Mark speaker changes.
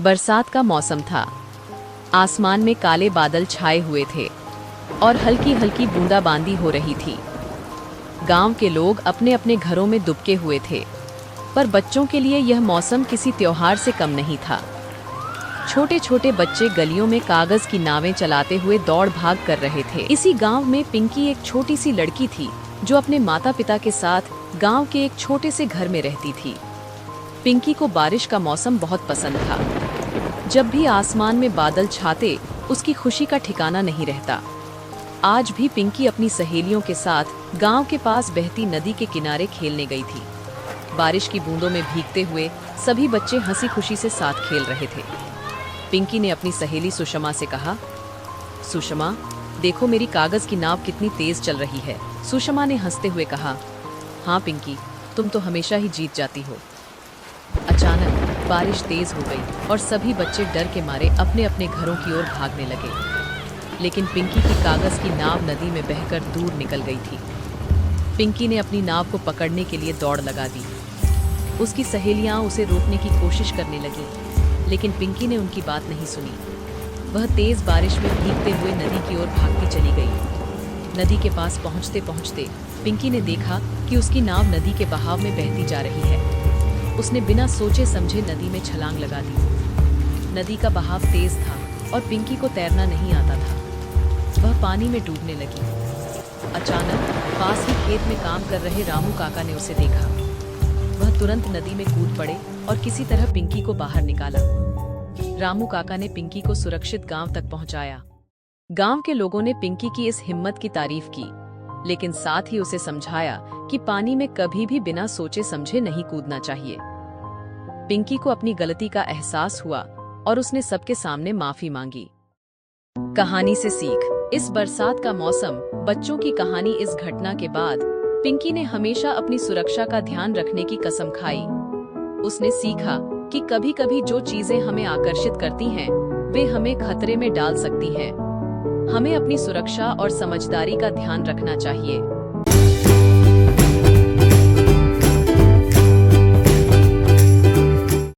Speaker 1: बरसात का मौसम था। आसमान में काले बादल छाए हुए थे और हल्की हल्की बूंदाबांदी हो रही थी। गांव के लोग अपने अपने घरों में दुबके हुए थे, पर बच्चों के लिए यह मौसम किसी त्योहार से कम नहीं था। छोटे छोटे बच्चे गलियों में कागज की नावें चलाते हुए दौड़ भाग कर रहे थे। इसी गांव में पिंकी एक छोटी सी लड़की थी जो अपने माता पिता के साथ गांव के एक छोटे से घर में रहती थी। पिंकी को बारिश का मौसम बहुत पसंद था। जब भी आसमान में बादल छाते, उसकी खुशी का ठिकाना नहीं रहता। आज भी पिंकी अपनी सहेलियों के साथ गांव के पास बहती नदी के किनारे खेलने गई थी। बारिश की बूंदों में भीगते हुए सभी बच्चे हंसी खुशी से साथ खेल रहे थे। पिंकी ने अपनी सहेली सुषमा से कहा, सुषमा, देखो मेरी कागज की नाव कितनी तेज चल रही है। सुषमा ने हंसते हुए कहा, हाँ पिंकी, तुम तो हमेशा ही जीत जाती हो। अचानक बारिश तेज हो गई और सभी बच्चे डर के मारे अपने अपने घरों की ओर भागने लगे। लेकिन पिंकी की कागज की नाव नदी में बहकर दूर निकल गई थी। पिंकी ने अपनी नाव को पकड़ने के लिए दौड़ लगा दी। उसकी सहेलियां उसे रोकने की कोशिश करने लगीं, लेकिन पिंकी ने उनकी बात नहीं सुनी। वह तेज बारिश में भीगते हुए नदी की ओर भागती चली गई। नदी के पास पहुंचते पहुंचते पिंकी ने देखा कि उसकी नाव नदी के बहाव में बहती जा रही है। उसने बिना सोचे समझे नदी में छलांग लगा दी। नदी का बहाव तेज था और पिंकी को तैरना नहीं आता था। वह पानी में डूबने लगी। अचानक पास ही खेत में काम कर रहे रामू काका ने उसे देखा। वह तुरंत नदी में कूद पड़े और किसी तरह पिंकी को बाहर निकाला। रामू काका ने पिंकी को सुरक्षित गांव तक पहुंचाया। गांव के लोगों ने पिंकी की इस हिम्मत की तारीफ की, लेकिन साथ ही उसे समझाया कि पानी में कभी भी बिना सोचे समझे नहीं कूदना चाहिए। पिंकी को अपनी गलती का एहसास हुआ और उसने सबके सामने माफी मांगी। कहानी से सीख। इस बरसात का मौसम बच्चों की कहानी। इस घटना के बाद पिंकी ने हमेशा अपनी सुरक्षा का ध्यान रखने की कसम खाई। उसने सीखा कि कभी-कभी जो चीजें हमें आकर्षित करती हैं, वे हमें खतरे में डाल सकती हैं। हमें अपनी सुरक्षा और समझदारी का ध्यान रखना चाहिए।